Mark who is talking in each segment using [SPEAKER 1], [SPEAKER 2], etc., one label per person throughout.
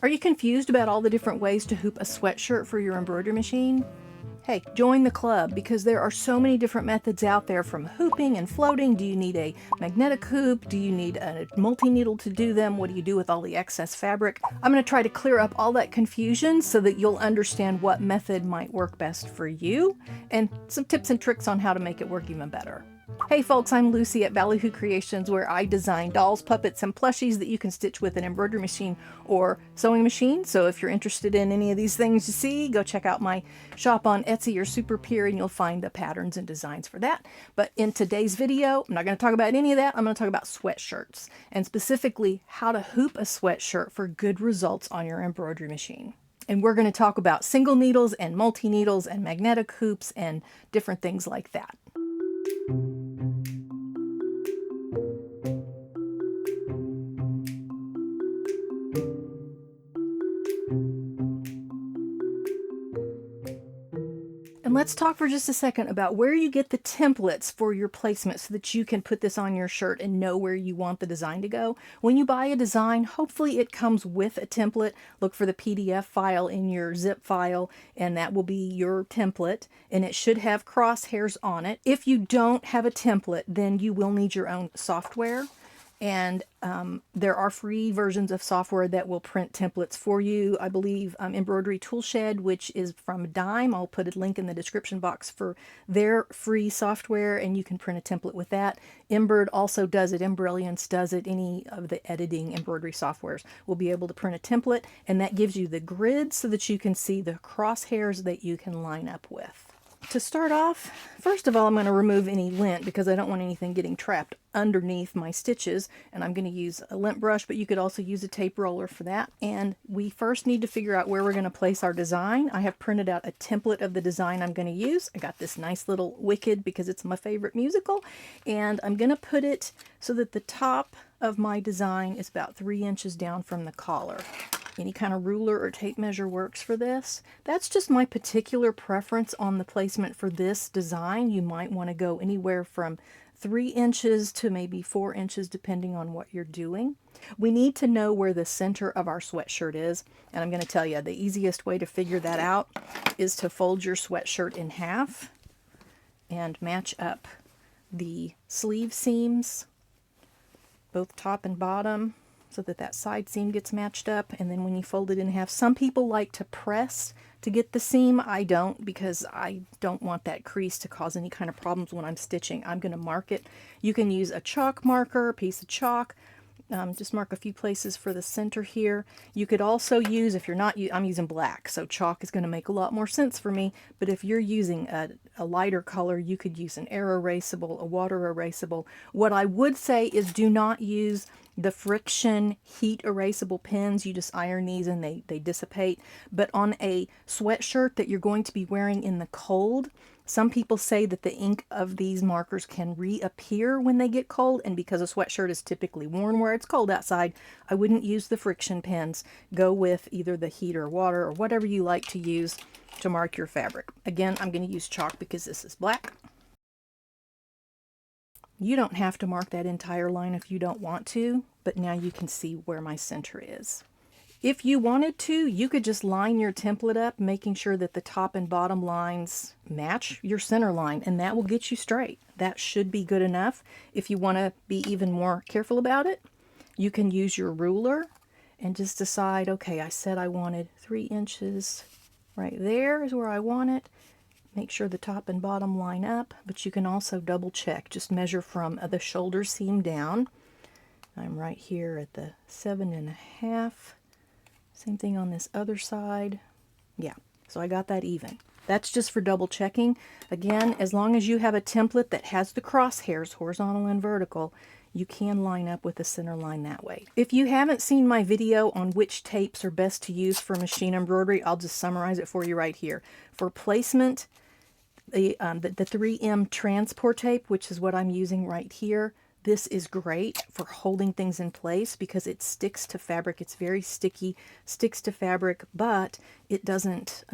[SPEAKER 1] Are you confused about all the different ways to hoop a sweatshirt for your embroidery machine? Hey, join the club because there are so many different methods out there, from hooping and floating. Do you need a magnetic hoop? Do you need a multi-needle to do them? What do you do with all the excess fabric? I'm going to try to clear up all that confusion so that you'll understand what method might work best for you, and some tips and tricks on how to make it work even better. Hey folks, I'm Lucy at Ballyhoo Creations, where I design dolls, puppets, and plushies that you can stitch with an embroidery machine or sewing machine. So if you're interested in any of these things you see, go check out my shop on Etsy or Superpeer and you'll find the patterns and designs for that. But in today's video, I'm not going to talk about any of that. I'm going to talk about sweatshirts, and specifically how to hoop a sweatshirt for good results on your embroidery machine. And we're going to talk about single needles and multi-needles and magnetic hoops and different things like that. And let's talk for just a second about where you get the templates for your placement so that you can put this on your shirt and know where you want the design to go. When you buy a design, hopefully it comes with a template. Look for the PDF file in your zip file, and that will be your template, and it should have crosshairs on it. If you don't have a template, then you will need your own software. And there are free versions of software that will print templates for you. I believe Embroidery ToolShed, which is from Dime. I'll put a link in the description box for their free software, and you can print a template with that. Embroid also does it. Embrilliance does it. Any of the editing embroidery softwares will be able to print a template, and that gives you the grid so that you can see the crosshairs that you can line up with. To start off, first of all, I'm going to remove any lint because I don't want anything getting trapped underneath my stitches, and I'm going to use a lint brush, but you could also use a tape roller for that. And we first need to figure out where we're going to place our design. I have printed out a template of the design I'm going to use. I got this nice little Wicked because it's my favorite musical, and I'm going to put it so that the top of my design is about 3 inches down from the collar. Any kind of ruler or tape measure works for this. That's just my particular preference on the placement for this design. You might want to go anywhere from 3 inches to maybe 4 inches depending on what you're doing. We need to know where the center of our sweatshirt is, and I'm going to tell you the easiest way to figure that out is to fold your sweatshirt in half and match up the sleeve seams, both top and bottom, so that that side seam gets matched up. And then when you fold it in half, some people like to press to get the seam. I don't, because I don't want that crease to cause any kind of problems when I'm stitching. I'm going to mark it. You can use a chalk marker, a piece of chalk. Just mark a few places for the center here. You could also use, if you're not, I'm using black, so chalk is going to make a lot more sense for me. But if you're using a lighter color, you could use an air erasable, a water erasable. What I would say is do not use the friction heat erasable pens. You just iron these and they dissipate. But on a sweatshirt that you're going to be wearing in the cold, some people say that the ink of these markers can reappear when they get cold, and because a sweatshirt is typically worn where it's cold outside, I wouldn't use the friction pens. Go with either the heat or water or whatever you like to use to mark your fabric. Again, I'm going to use chalk because this is black. You don't have to mark that entire line if you don't want to, but now you can see where my center is. If you wanted to, you could just line your template up, making sure that the top and bottom lines match your center line, and that will get you straight. That should be good enough. If you want to be even more careful about it, you can use your ruler and just decide, okay, I said I wanted 3 inches. Right there is where I want it. Make sure the top and bottom line up, but you can also double check. Just measure from the shoulder seam down. I'm right here at the 7.5. Same thing on this other side. Yeah, so I got that even. That's just for double checking. Again, as long as you have a template that has the crosshairs, horizontal and vertical, you can line up with the center line that way. If you haven't seen my video on which tapes are best to use for machine embroidery, I'll just summarize it for you right here. For placement, the 3M transport tape, which is what I'm using right here, this is great for holding things in place because it sticks to fabric. It's very sticky, sticks to fabric, but it doesn't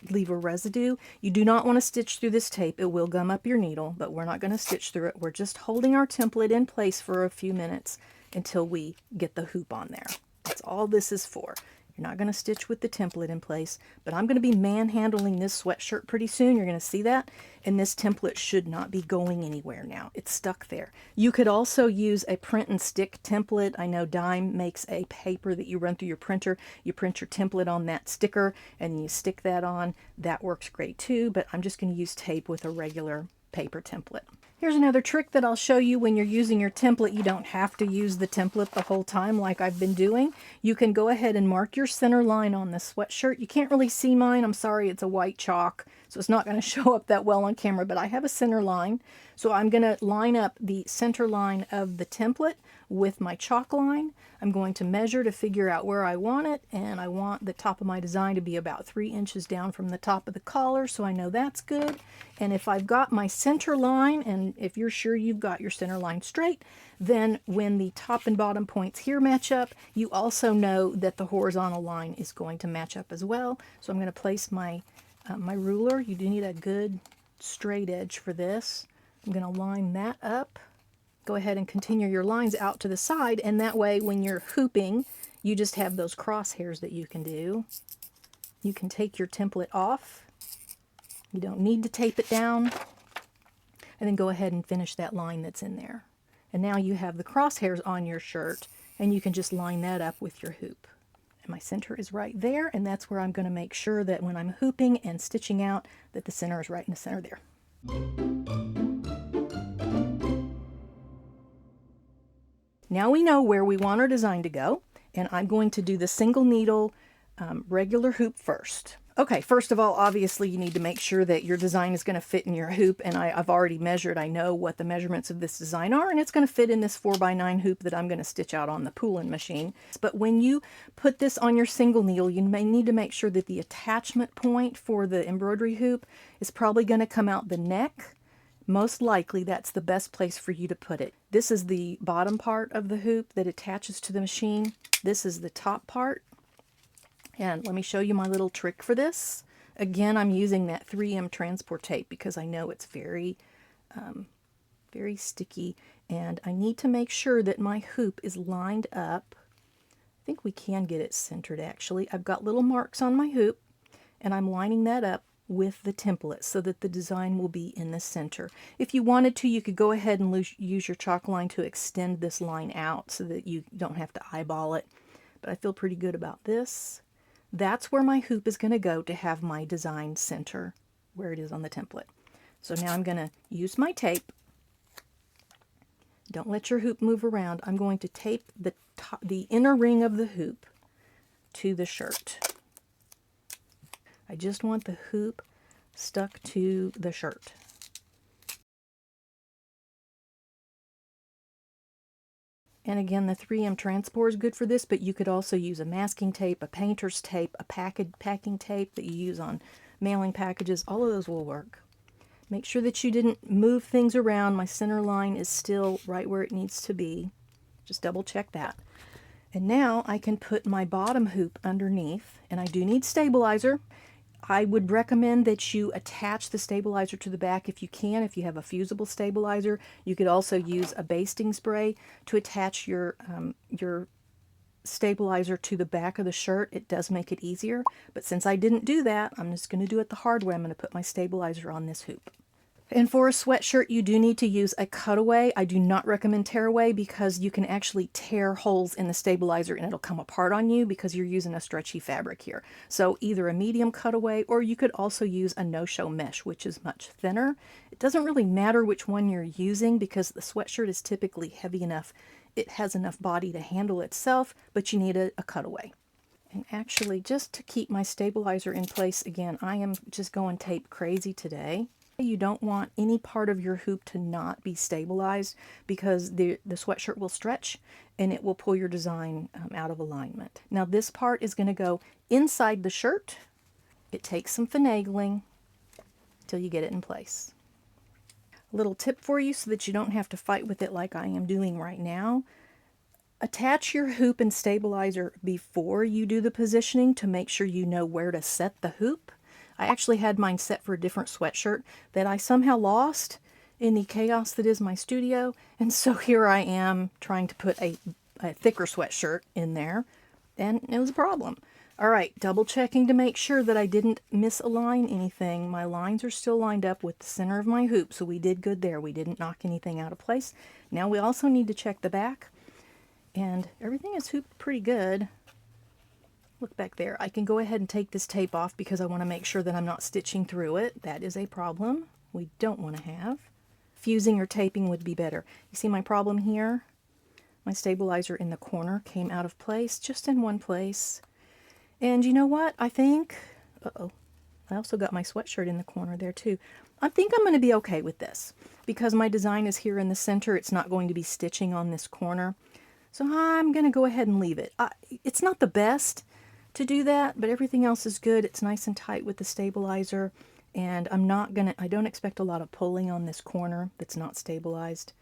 [SPEAKER 1] leave a residue. You do not want to stitch through this tape. It will gum up your needle, but we're not going to stitch through it. We're just holding our template in place for a few minutes until we get the hoop on there. That's all this is for. You're not going to stitch with the template in place, but I'm going to be manhandling this sweatshirt pretty soon. You're going to see that. And this template should not be going anywhere now. It's stuck there. You could also use a print and stick template. I know Dime makes a paper that you run through your printer. You print your template on that sticker and you stick that on. That works great too, but I'm just going to use tape with a regular paper template. Here's another trick that I'll show you when you're using your template. You don't have to use the template the whole time like I've been doing. You can go ahead and mark your center line on the sweatshirt. You can't really see mine. I'm sorry, it's a white chalk, so it's not going to show up that well on camera, but I have a center line. So I'm going to line up the center line of the template with my chalk line. I'm going to measure to figure out where I want it, and I want the top of my design to be about 3 inches down from the top of the collar, so I know that's good. And if I've got my center line, and if you're sure you've got your center line straight, then when the top and bottom points here match up, you also know that the horizontal line is going to match up as well. So I'm going to place my my ruler. You do need a good straight edge for this. I'm going to line that up. Go ahead and continue your lines out to the side, and that way when you're hooping, you just have those crosshairs that you can do. You can take your template off. You don't need to tape it down. And then go ahead and finish that line that's in there. And now you have the crosshairs on your shirt, and you can just line that up with your hoop. And my center is right there, and that's where I'm going to make sure that when I'm hooping and stitching out, that the center is right in the center there. Now we know where we want our design to go, and I'm going to do the single needle regular hoop first. Okay, first of all, obviously you need to make sure that your design is going to fit in your hoop, and I've already measured. I know what the measurements of this design are, and it's going to fit in this 4x9 hoop that I'm going to stitch out on the pooling machine. But when you put this on your single needle, you may need to make sure that the attachment point for the embroidery hoop is probably going to come out the neck. Most likely that's the best place for you to put it. This is the bottom part of the hoop that attaches to the machine. This is the top part. And let me show you my little trick for this. Again, I'm using that 3M transport tape because I know it's very sticky, and I need to make sure that my hoop is lined up. I think we can get it centered actually. I've got little marks on my hoop, and I'm lining that up with the template so that the design will be in the center. If you wanted to, you could go ahead and use your chalk line to extend this line out so that you don't have to eyeball it. But I feel pretty good about this. That's where my hoop is going to go to have my design center where it is on the template. So now I'm going to use my tape. Don't let your hoop move around. I'm going to tape the inner ring of the hoop to the shirt. I just want the hoop stuck to the shirt. And again, the 3M transport is good for this, but you could also use a masking tape, a painter's tape, a packing tape that you use on mailing packages. All of those will work. Make sure that you didn't move things around. My center line is still right where it needs to be. Just double check that. And now I can put my bottom hoop underneath, and I do need stabilizer. I would recommend that you attach the stabilizer to the back if you can. If you have a fusible stabilizer, you could also use a basting spray to attach your stabilizer to the back of the shirt. It does make it easier, but since I didn't do that, I'm just going to do it the hard way. I'm going to put my stabilizer on this hoop. And for a sweatshirt, you do need to use a cutaway. I do not recommend tearaway because you can actually tear holes in the stabilizer and it'll come apart on you because you're using a stretchy fabric here. So either a medium cutaway, or you could also use a no-show mesh, which is much thinner. It doesn't really matter which one you're using because the sweatshirt is typically heavy enough. It has enough body to handle itself, but you need a cutaway. And actually, just to keep my stabilizer in place, again, I am just going tape crazy today. You don't want any part of your hoop to not be stabilized because the sweatshirt will stretch and it will pull your design out of alignment. Now this part is going to go inside the shirt. It takes some finagling till you get it in place. A little tip for you so that you don't have to fight with it like I am doing right now. Attach your hoop and stabilizer before you do the positioning to make sure you know where to set the hoop. I actually had mine set for a different sweatshirt that I somehow lost in the chaos that is my studio. And so here I am trying to put a thicker sweatshirt in there, and it was a problem. All right, double checking to make sure that I didn't misalign anything. My lines are still lined up with the center of my hoop, so we did good there. We didn't knock anything out of place. Now we also need to check the back, and everything is hooped pretty good. Look back there. I can go ahead and take this tape off because I want to make sure that I'm not stitching through it. That is a problem we don't want to have. Fusing or taping would be better. You see my problem here? My stabilizer in the corner came out of place, just in one place. And you know what? I think, uh-oh, I also got my sweatshirt in the corner there too. I think I'm going to be okay with this because my design is here in the center. It's not going to be stitching on this corner. So I'm going to go ahead and leave it. It's not the best to do that, but everything else is good. It's nice and tight with the stabilizer. And I don't expect a lot of pulling on this corner that's not stabilized.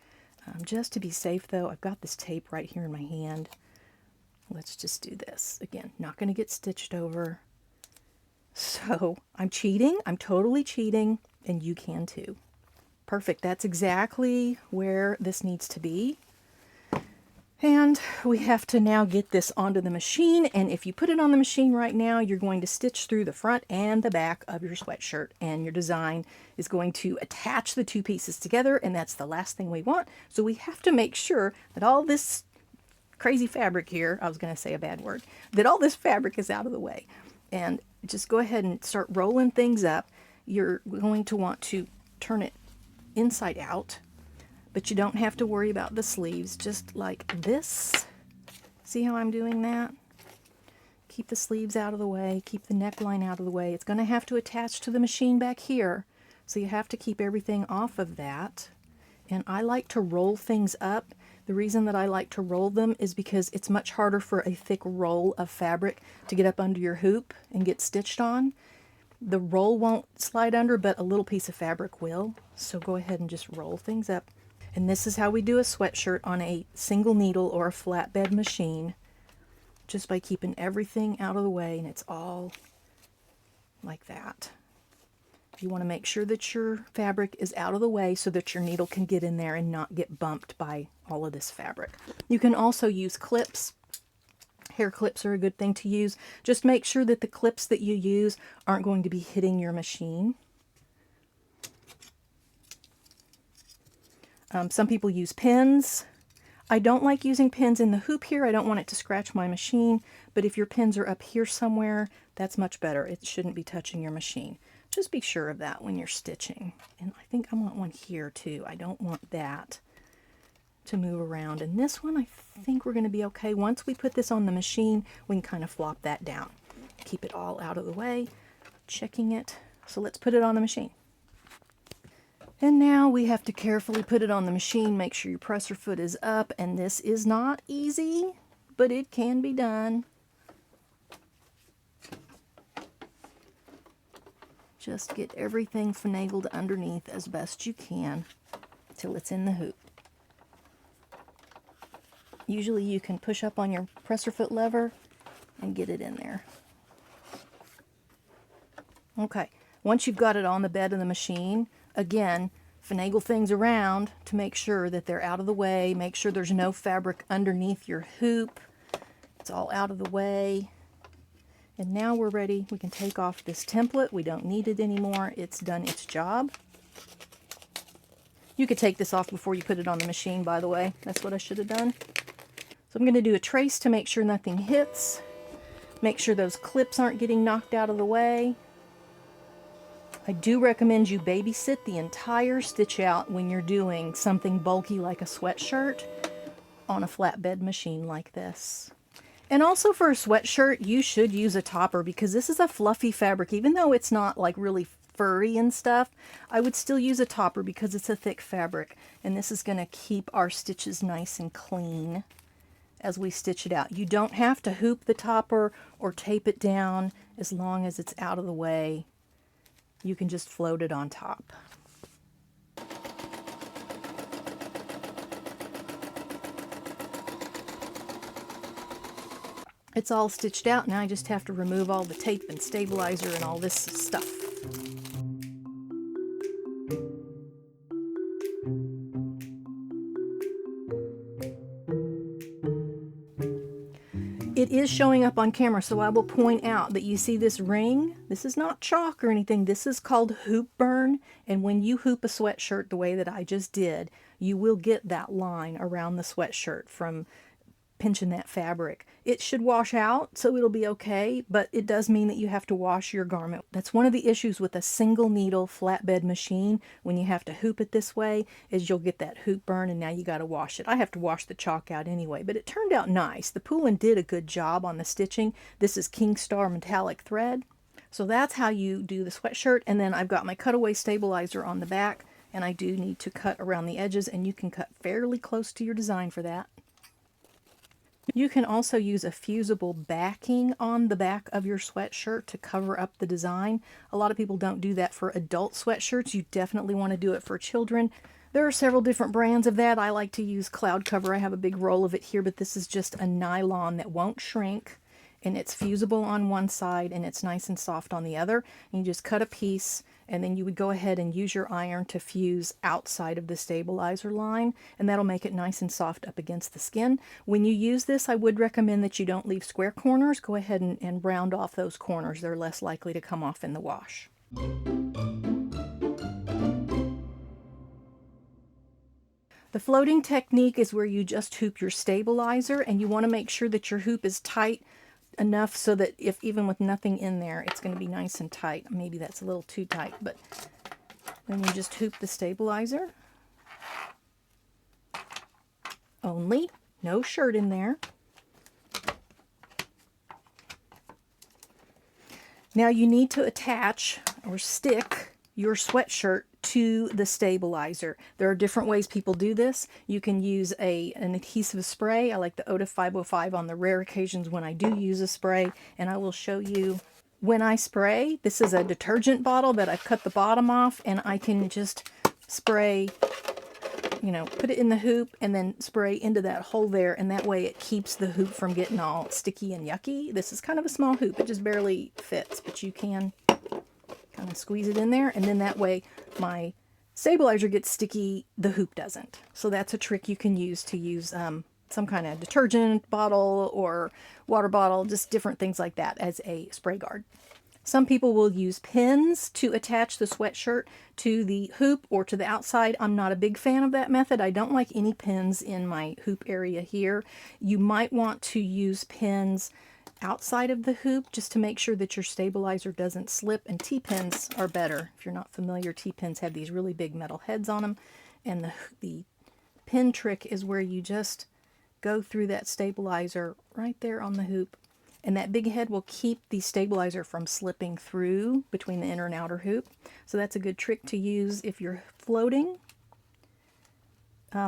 [SPEAKER 1] Just to be safe though, I've got this tape right here in my hand. Let's just do this. Again, not going to get stitched over. So I'm cheating. I'm totally cheating, and you can too. Perfect. That's exactly where this needs to be. And we have to now get this onto the machine, and if you put it on the machine right now, you're going to stitch through the front and the back of your sweatshirt, and your design is going to attach the two pieces together, and that's the last thing we want. So we have to make sure that all this crazy fabric here, I was going to say a bad word, that all this fabric is out of the way. And just go ahead and start rolling things up. You're going to want to turn it inside out, but you don't have to worry about the sleeves, just like this. See how I'm doing that? Keep the sleeves out of the way, keep the neckline out of the way. It's going to have to attach to the machine back here, so you have to keep everything off of that. And I like to roll things up. The reason that I like to roll them is because it's much harder for a thick roll of fabric to get up under your hoop and get stitched on. The roll won't slide under, but a little piece of fabric will. So go ahead and just roll things up. And this is how we do a sweatshirt on a single needle or a flatbed machine, just by keeping everything out of the way, and it's all like that. You want to make sure that your fabric is out of the way so that your needle can get in there and not get bumped by all of this fabric. You can also use clips. Hair clips are a good thing to use. Just make sure that the clips that you use aren't going to be hitting your machine. Some people use pins. I don't like using pins in the hoop here. I don't want it to scratch my machine, but if your pins are up here somewhere, that's much better. It shouldn't be touching your machine. Just be sure of that when you're stitching. And I think I want one here too. I don't want that to move around. And this one, I think we're going to be okay. Once we put this on the machine, we can kind of flop that down. Keep it all out of the way, checking it. So let's put it on the machine. And now we have to carefully put it on the machine, make sure your presser foot is up, and this is not easy, but it can be done. Just get everything finagled underneath as best you can till it's in the hoop. Usually you can push up on your presser foot lever and get it in there. Okay, once you've got it on the bed of the machine, again, finagle things around to make sure that they're out of the way. Make sure there's no fabric underneath your hoop. It's all out of the way. And now we're ready. We can take off this template. We don't need it anymore. It's done its job. You could take this off before you put it on the machine, by the way. That's what I should have done. So I'm going to do a trace to make sure nothing hits. Make sure those clips aren't getting knocked out of the way. I do recommend you babysit the entire stitch out when you're doing something bulky like a sweatshirt on a flatbed machine like this. And also for a sweatshirt, you should use a topper because this is a fluffy fabric. Even though it's not like really furry and stuff, I would still use a topper because it's a thick fabric. And this is going to keep our stitches nice and clean as we stitch it out. You don't have to hoop the topper or tape it down as long as it's out of the way. You can just float it on top. It's all stitched out. Now I just have to remove all the tape and stabilizer and all this stuff. It is showing up on camera, so I will point out that you see this ring. This is not chalk or anything. This is called hoop burn, and when you hoop a sweatshirt the way that I just did, you will get that line around the sweatshirt from pinching that fabric. It should wash out, so it'll be okay, but it does mean that you have to wash your garment. That's one of the issues with a single needle flatbed machine when you have to hoop it this way, is you'll get that hoop burn, and now you got to wash it. I have to wash the chalk out anyway, but it turned out nice. The poolin did a good job on the stitching. This is Kingstar metallic thread. So that's how you do the sweatshirt, and then I've got my cutaway stabilizer on the back, and I do need to cut around the edges, and you can cut fairly close to your design for that. You can also use a fusible backing on the back of your sweatshirt to cover up the design. A lot of people don't do that for adult sweatshirts. You definitely want to do it for children. There are several different brands of that. I like to use Cloud Cover. I have a big roll of it here, but this is just a nylon that won't shrink, and it's fusible on one side and it's nice and soft on the other. And you just cut a piece, and then you would go ahead and use your iron to fuse outside of the stabilizer line, and that'll make it nice and soft up against the skin. When you use this, I would recommend that you don't leave square corners. Go ahead and round off those corners. They're less likely to come off in the wash. The floating technique is where you just hoop your stabilizer, and you want to make sure that your hoop is tight enough so that if even with nothing in there, it's going to be nice and tight. Maybe that's a little too tight, but then you just hoop the stabilizer. Only, no shirt in there. Now you need to attach or stick your sweatshirt to the stabilizer. There are different ways people do this. You can use an adhesive spray. I like the Oda 505 on the rare occasions when I do use a spray, and I will show you when I spray. This is a detergent bottle that I've cut the bottom off, and I can just spray, you know, put it in the hoop and then spray into that hole there, and that way it keeps the hoop from getting all sticky and yucky. This is kind of a small hoop. It just barely fits, but you can kind of squeeze it in there, and then that way my stabilizer gets sticky, the hoop doesn't. So that's a trick you can use to use some kind of detergent bottle or water bottle, just different things like that as a spray guard. Some people will use pins to attach the sweatshirt to the hoop or to the outside. I'm not a big fan of that method. I don't like any pins in my hoop area here. You might want to use pins outside of the hoop just to make sure that your stabilizer doesn't slip, and T-pins are better. If you're not familiar, T-pins have these really big metal heads on them, and the pin trick is where you just go through that stabilizer right there on the hoop, and that big head will keep the stabilizer from slipping through between the inner and outer hoop. So that's a good trick to use if you're floating.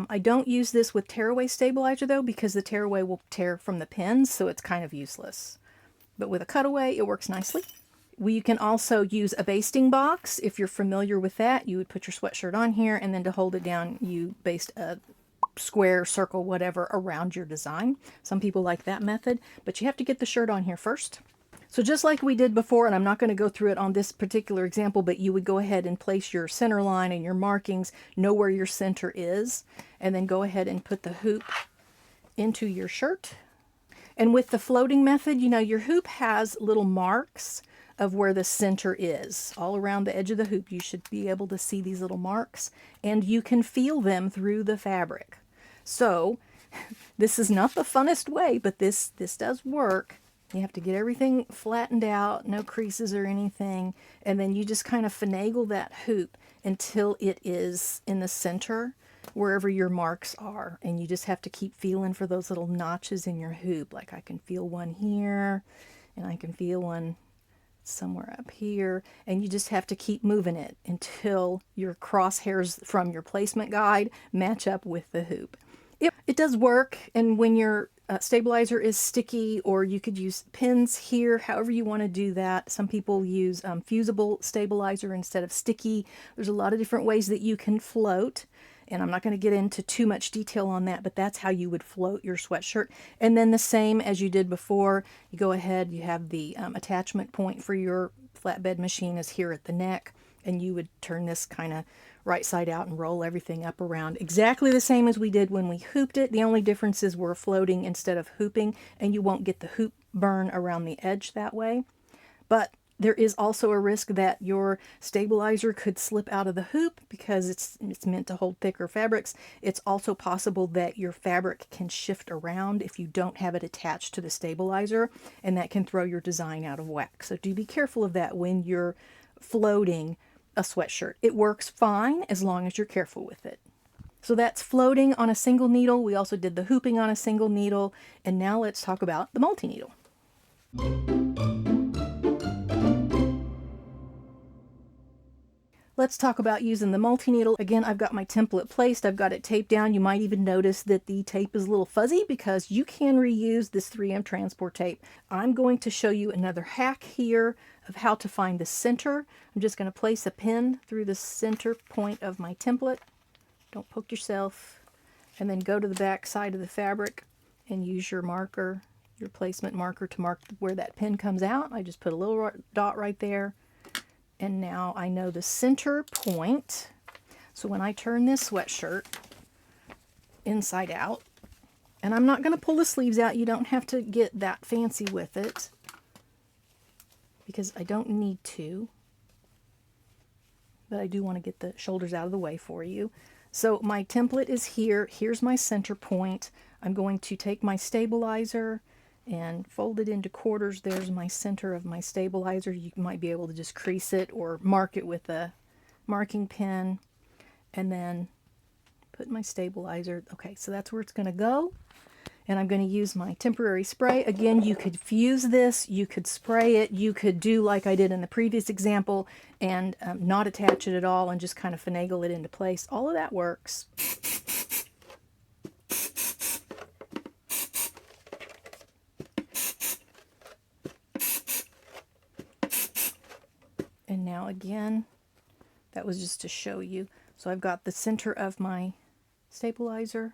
[SPEAKER 1] I don't use this with tearaway stabilizer though, because the tearaway will tear from the pins, so it's kind of useless. But with a cutaway, it works nicely. You can also use a basting box. If you're familiar with that, you would put your sweatshirt on here, and then to hold it down, you baste a square, circle, whatever around your design. Some people like that method, but you have to get the shirt on here first. So just like we did before, and I'm not going to go through it on this particular example, but you would go ahead and place your center line and your markings, know where your center is, and then go ahead and put the hoop into your shirt. And with the floating method, you know, your hoop has little marks of where the center is. All around the edge of the hoop, you should be able to see these little marks, and you can feel them through the fabric. So this is not the funnest way, but this does work. You have to get everything flattened out, no creases or anything, and then you just kind of finagle that hoop until it is in the center, wherever your marks are. And you just have to keep feeling for those little notches in your hoop. Like I can feel one here, and I can feel one somewhere up here, and you just have to keep moving it until your crosshairs from your placement guide match up with the hoop. It does work, and when your stabilizer is sticky, or you could use pins here, however you want to do that. Some people use fusible stabilizer instead of sticky. There's a lot of different ways that you can float, and I'm not going to get into too much detail on that, but that's how you would float your sweatshirt. And then the same as you did before, you go ahead, you have the attachment point for your flatbed machine is here at the neck, and you would turn this kind of right side out and roll everything up around exactly the same as we did when we hooped it. The only difference is we're floating instead of hooping, and you won't get the hoop burn around the edge that way. But there is also a risk that your stabilizer could slip out of the hoop because it's meant to hold thicker fabrics. It's also possible that your fabric can shift around if you don't have it attached to the stabilizer, and that can throw your design out of whack. So do be careful of that when you're floating a sweatshirt. It works fine as long as you're careful with it. So that's floating on a single needle. We also did the hooping on a single needle. And now let's talk about the multi-needle. Let's talk about using the multi-needle. Again, I've got my template placed. I've got it taped down. You might even notice that the tape is a little fuzzy because you can reuse this 3M transport tape. I'm going to show you another hack here of how to find the center. I'm just going to place a pin through the center point of my template. Don't poke yourself. And then go to the back side of the fabric and use your marker, your placement marker, to mark where that pin comes out. I just put a little dot right there. And now I know the center point. So when I turn this sweatshirt inside out, and I'm not going to pull the sleeves out, you don't have to get that fancy with it because I don't need to, but I do want to get the shoulders out of the way for you. So my template is here. Here's my center point. I'm going to take my stabilizer and fold it into quarters. There's my center of my stabilizer. You might be able to just crease it or mark it with a marking pen, and then put my stabilizer. Okay, so that's where it's going to go. And I'm going to use my temporary spray. Again, you could fuse this, you could spray it, you could do like I did in the previous example and not attach it at all and just kind of finagle it into place. All of that works. And now again, that was just to show you. So I've got the center of my stabilizer.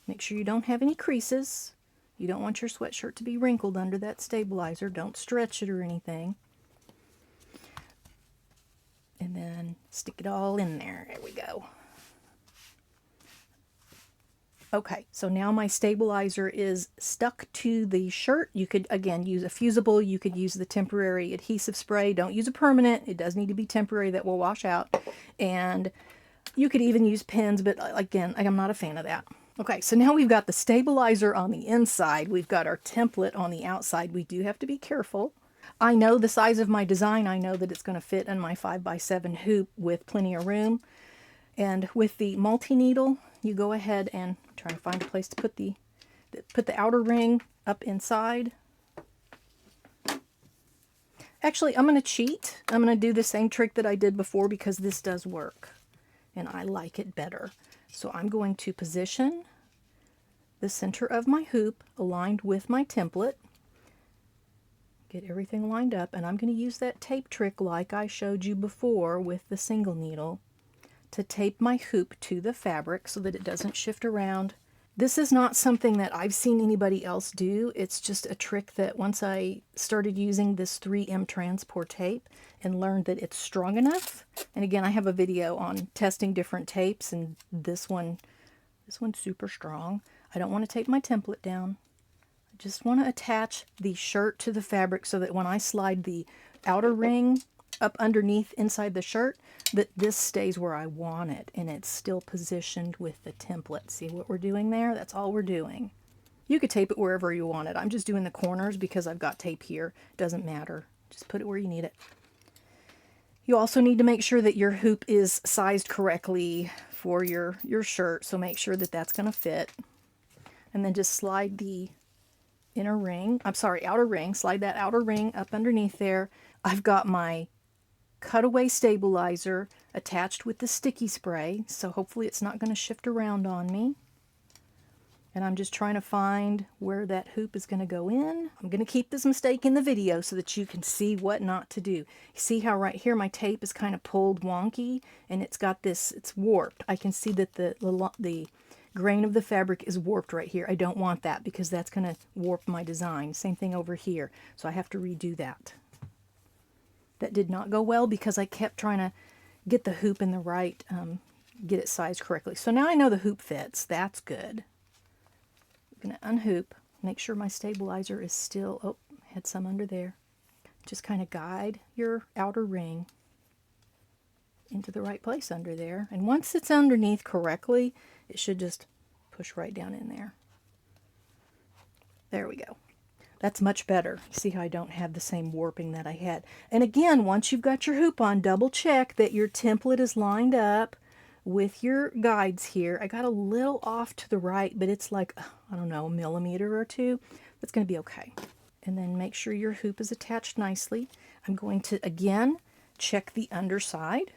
[SPEAKER 1] Make sure you don't have any creases. You don't want your sweatshirt to be wrinkled under that stabilizer. Don't stretch it or anything. And then stick it all in there. There we go. Okay, so now my stabilizer is stuck to the shirt. You could, again, use a fusible. You could use the temporary adhesive spray. Don't use a permanent. It does need to be temporary. That will wash out. And you could even use pins, but again, I'm not a fan of that. Okay, so now we've got the stabilizer on the inside. We've got our template on the outside. We do have to be careful. I know the size of my design. I know that it's going to fit in my 5x7 hoop with plenty of room. And with the multi-needle, you go ahead and try to find a place to put the outer ring up inside. Actually, I'm going to cheat. I'm going to do the same trick that I did before because this does work and I like it better. So I'm going to position the center of my hoop aligned with my template. Get everything lined up, and I'm going to use that tape trick like I showed you before with the single needle to tape my hoop to the fabric so that it doesn't shift around. This is not something that I've seen anybody else do. It's just a trick that once I started using this 3M transport tape and learned that it's strong enough. And again, I have a video on testing different tapes, and this one's super strong. I don't want to tape my template down. I just want to attach the shirt to the fabric so that when I slide the outer ring up underneath inside the shirt, that this stays where I want it and it's still positioned with the template. See what we're doing there? That's all we're doing. You could tape it wherever you want it. I'm just doing the corners because I've got tape here. Doesn't matter. Just put it where you need it. You also need to make sure that your hoop is sized correctly for your shirt, so make sure that that's going to fit. And then just slide the outer ring, slide that outer ring up underneath there. I've got my cutaway stabilizer attached with the sticky spray, so hopefully it's not going to shift around on me. And I'm just trying to find where that hoop is going to go in. I'm going to keep this mistake in the video so that you can see what not to do. You see how right here my tape is kind of pulled wonky and it's got this, it's warped. I can see that the grain of the fabric is warped right here. I don't want that because that's going to warp my design. Same thing over here. So I have to redo that. That did not go well because I kept trying to get the hoop in the right, get it sized correctly. So now I know the hoop fits. That's good. I'm going to unhoop. make sure my stabilizer is still, oh, had some under there. Just kind of guide your outer ring into the right place under there. And once it's underneath correctly, it should just push right down in there. There we go. That's much better. See how I don't have the same warping that I had. And again, once you've got your hoop on, double check that your template is lined up with your guides here. I got a little off to the right, but it's like, I don't know, a millimeter or two. That's going to be okay. And then make sure your hoop is attached nicely. I'm going to, again, check the underside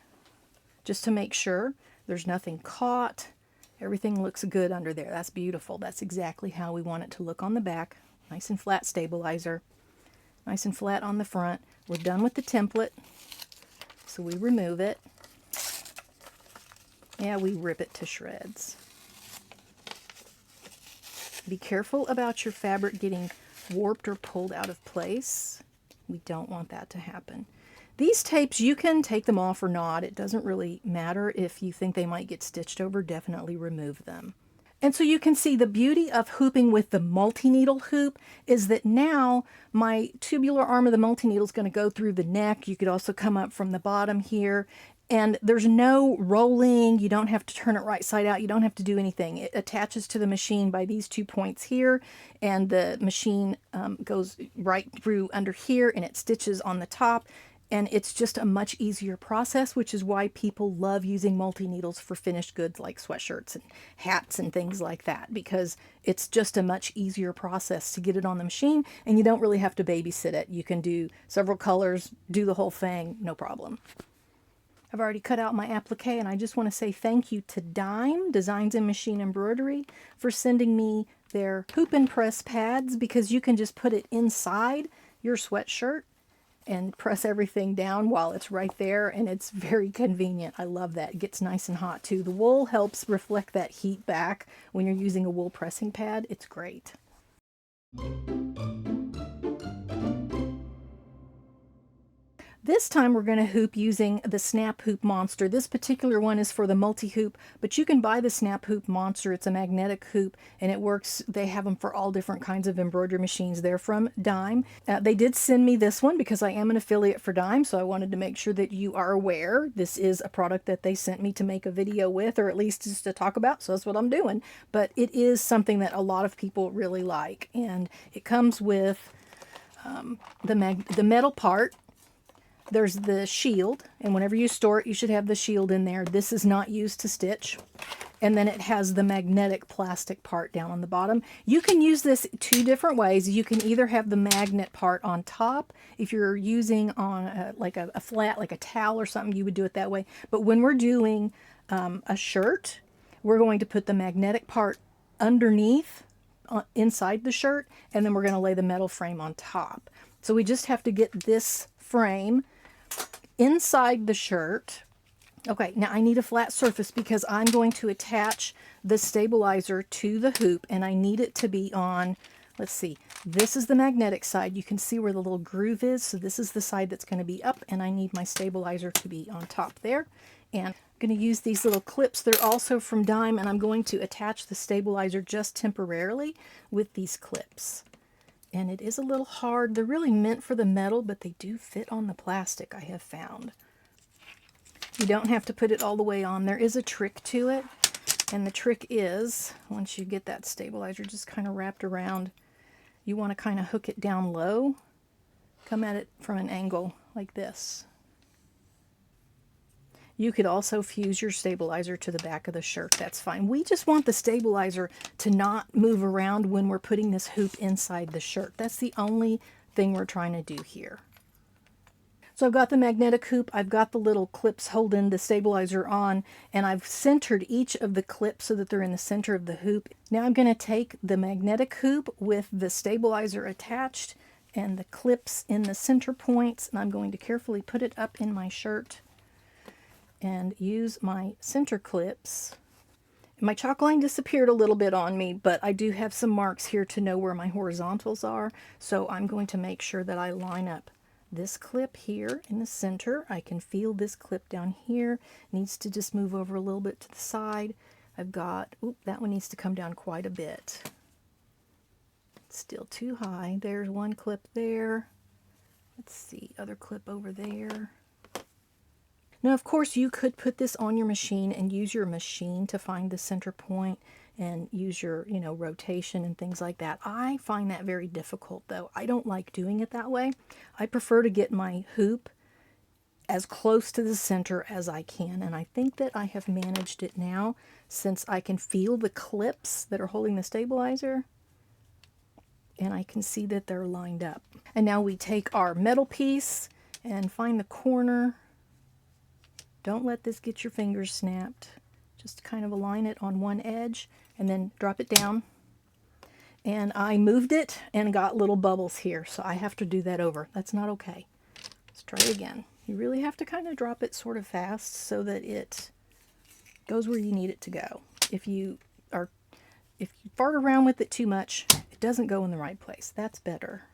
[SPEAKER 1] just to make sure there's nothing caught. Everything looks good under there. That's beautiful. That's exactly how we want it to look on the back. Nice and flat stabilizer. Nice and flat on the front. We're done with the template, so we remove it. Yeah, we rip it to shreds. Be careful about your fabric getting warped or pulled out of place. We don't want that to happen. These tapes, you can take them off or not. It doesn't really matter. If you think they might get stitched over, definitely remove them. And so you can see the beauty of hooping with the multi-needle hoop is that now my tubular arm of the multi-needle is going to go through the neck. You could also come up from the bottom here. And there's no rolling. You don't have to turn it right side out. You don't have to do anything. It attaches to the machine by these 2 points here, and the machine goes right through under here, and it stitches on the top. And it's just a much easier process, which is why people love using multi-needles for finished goods like sweatshirts and hats and things like that, because it's just a much easier process to get it on the machine, and you don't really have to babysit it. You can do several colors, do the whole thing, no problem. I've already cut out my applique, and I just want to say thank you to Dime, Designs in Machine Embroidery, for sending me their hoop and press pads, because you can just put it inside your sweatshirt and press everything down while it's right there, and it's very convenient. I love that. It gets nice and hot too. The wool helps reflect that heat back when you're using a wool pressing pad. It's great. This time we're going to hoop using the Snap Hoop Monster. This particular one is for the multi-hoop, but you can buy the Snap Hoop Monster. It's a magnetic hoop, and it works. They have them for all different kinds of embroidery machines. They're from Dime. They did send me this one because I am an affiliate for Dime, so I wanted to make sure that you are aware. This is a product that they sent me to make a video with, or at least just to talk about, so that's what I'm doing. But it is something that a lot of people really like, and it comes with the metal part. There's the shield, and whenever you store it, you should have the shield in there. This is not used to stitch. And then it has the magnetic plastic part down on the bottom. You can use this 2 different ways. You can either have the magnet part on top. If you're using on like a flat, like a towel or something, you would do it that way. But when we're doing a shirt, we're going to put the magnetic part underneath, inside the shirt, and then we're going to lay the metal frame on top. So we just have to get this frame inside the shirt. Okay, now I need a flat surface because I'm going to attach the stabilizer to the hoop, and I need it to be on, let's see, this is the magnetic side. You can see where the little groove is, so this is the side that's going to be up, and I need my stabilizer to be on top there. And I'm going to use these little clips. They're also from Dime, and I'm going to attach the stabilizer just temporarily with these clips. And it is a little hard. They're really meant for the metal, but they do fit on the plastic, I have found. You don't have to put it all the way on. There is a trick to it, and the trick is, once you get that stabilizer just kind of wrapped around, you want to kind of hook it down low, come at it from an angle like this. You could also fuse your stabilizer to the back of the shirt. That's fine. We just want the stabilizer to not move around when we're putting this hoop inside the shirt. That's the only thing we're trying to do here. So I've got the magnetic hoop, I've got the little clips holding the stabilizer on, and I've centered each of the clips so that they're in the center of the hoop. Now I'm going to take the magnetic hoop with the stabilizer attached and the clips in the center points, and I'm going to carefully put it up in my shirt and use my center clips. My chalk line disappeared a little bit on me, but I do have some marks here to know where my horizontals are, so I'm going to make sure that I line up this clip here in the center. I can feel this clip down here. It needs to just move over a little bit to the side. I've got, oop, that one needs to come down quite a bit. Still too high. There's one clip there. Let's see, other clip over there. Now, of course, you could put this on your machine and use your machine to find the center point and use your, rotation and things like that. I find that very difficult, though. I don't like doing it that way. I prefer to get my hoop as close to the center as I can, and I think that I have managed it now since I can feel the clips that are holding the stabilizer, and I can see that they're lined up. And now we take our metal piece and find the corner. Don't let this get your fingers snapped. Just kind of align it on one edge and then drop it down. And I moved it and got little bubbles here, so I have to do that over. That's not okay. Let's try it again. You really have to kind of drop it sort of fast so that it goes where you need it to go. If you fart around with it too much, it doesn't go in the right place. That's better.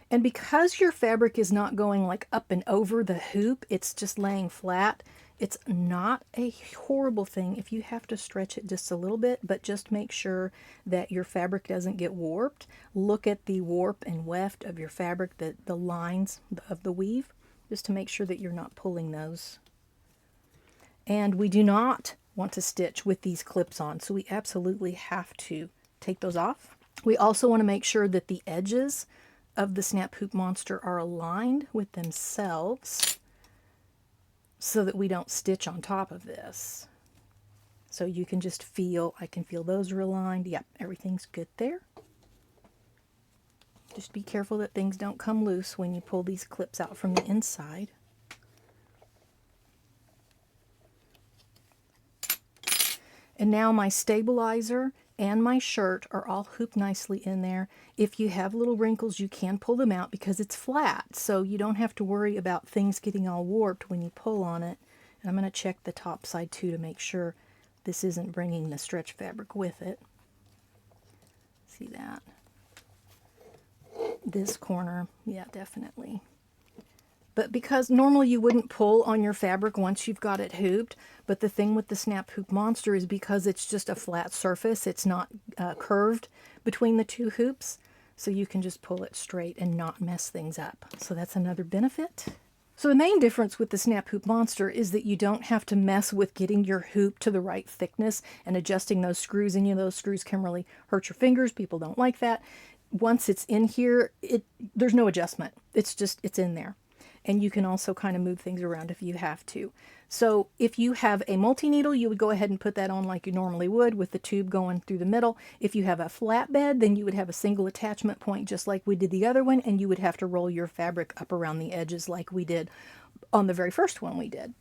[SPEAKER 1] And because your fabric is not going like up and over the hoop, it's just laying flat, it's not a horrible thing if you have to stretch it just a little bit, but just make sure that your fabric doesn't get warped. Look at the warp and weft of your fabric, the lines of the weave, just to make sure that you're not pulling those. And we do not want to stitch with these clips on, so we absolutely have to take those off. We also want to make sure that the edges of the Snap Hoop Monster are aligned with themselves so that we don't stitch on top of this. So you can just feel, I can feel those are aligned. Yep, everything's good there. Just be careful that things don't come loose when you pull these clips out from the inside. And now my stabilizer and my shirt are all hooped nicely in there. If you have little wrinkles, you can pull them out because it's flat, so you don't have to worry about things getting all warped when you pull on it. And I'm going to check the top side too to make sure this isn't bringing the stretch fabric with it. See that? This corner, yeah, definitely. But because normally you wouldn't pull on your fabric once you've got it hooped, but the thing with the Snap Hoop Monster is because it's just a flat surface, it's not curved between the two hoops, so you can just pull it straight and not mess things up. So that's another benefit. So the main difference with the Snap Hoop Monster is that you don't have to mess with getting your hoop to the right thickness and adjusting those screws, and those screws can really hurt your fingers. People don't like that. Once it's in here, there's no adjustment. It's in there. And you can also kind of move things around if you have to. So if you have a multi-needle, you would go ahead and put that on like you normally would with the tube going through the middle. If you have a flatbed, then you would have a single attachment point just like we did the other one, and you would have to roll your fabric up around the edges like we did on the very first one we did.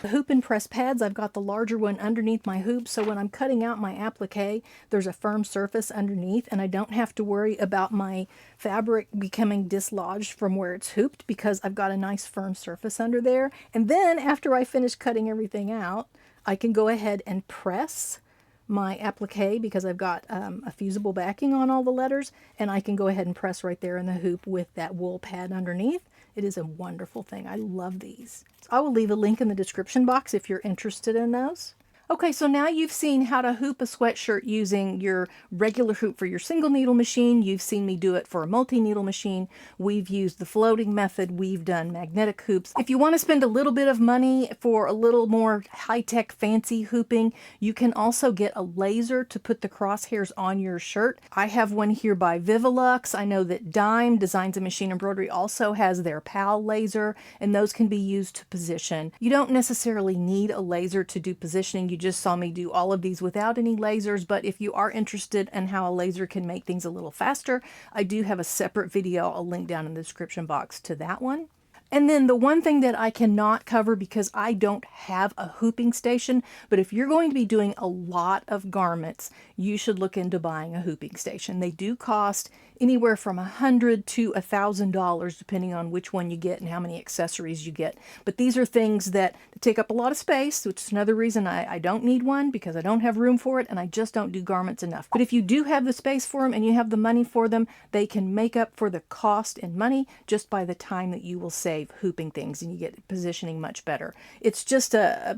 [SPEAKER 1] The hoop and press pads, I've got the larger one underneath my hoop, so when I'm cutting out my applique, there's a firm surface underneath, and I don't have to worry about my fabric becoming dislodged from where it's hooped because I've got a nice firm surface under there. And then after I finish cutting everything out, I can go ahead and press my applique because I've got a fusible backing on all the letters, and I can go ahead and press right there in the hoop with that wool pad underneath. It is a wonderful thing. I love these. I will leave a link in the description box if you're interested in those. Okay, so now you've seen how to hoop a sweatshirt using your regular hoop for your single needle machine. You've seen me do it for a multi-needle machine. We've used the floating method. We've done magnetic hoops. If you want to spend a little bit of money for a little more high-tech fancy hooping, you can also get a laser to put the crosshairs on your shirt. I have one here by Vivilux. I know that Dime Designs and Machine Embroidery also has their PAL laser, and those can be used to position. You don't necessarily need a laser to do positioning. You just saw me do all of these without any lasers, but if you are interested in how a laser can make things a little faster, I do have a separate video. I'll link down in the description box to that one. And then the one thing that I cannot cover because I don't have a hooping station, but if you're going to be doing a lot of garments, you should look into buying a hooping station. They do cost anywhere from $100 to $1,000 depending on which one you get and how many accessories you get. But these are things that take up a lot of space, which is another reason I don't need one because I don't have room for it and I just don't do garments enough. But if you do have the space for them and you have the money for them, they can make up for the cost and money just by the time that you will save hooping things, and you get positioning much better. It's just a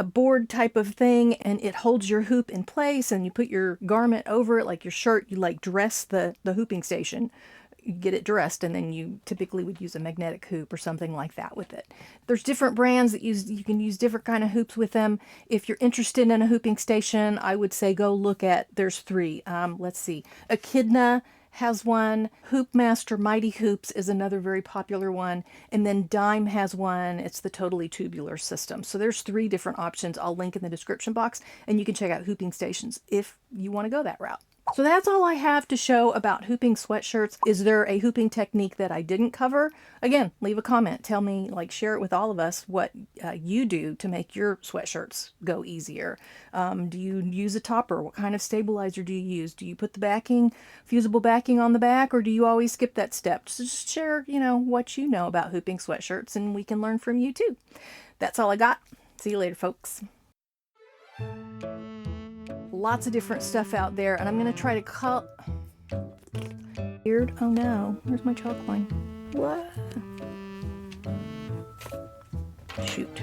[SPEAKER 1] a board type of thing, and it holds your hoop in place, and you put your garment over it like your shirt. You like dress the hooping station. You get it dressed, and then you typically would use a magnetic hoop or something like that with it. There's different brands that you can use different kind of hoops with them. If you're interested in a hooping station, I would say go look at, there's three. Let's see, Echidna has one, Hoopmaster Mighty Hoops is another very popular one, and then Dime has one. It's the totally tubular system. So there's three different options. I'll link in the description box, and you can check out hooping stations if you want to go that route. So that's all I have to show about hooping sweatshirts. Is there a hooping technique that I didn't cover? Again, leave a comment. Tell me, like, share it with all of us what you do to make your sweatshirts go easier. Do you use a topper? What kind of stabilizer do you use? Do you put the backing, fusible backing on the back, or do you always skip that step? Just share, what you know about hooping sweatshirts, and we can learn from you too. That's all I got. See you later, folks. Lots of different stuff out there, and I'm going to try to cut. Weird. Oh no, where's my chalk line? What? Shoot.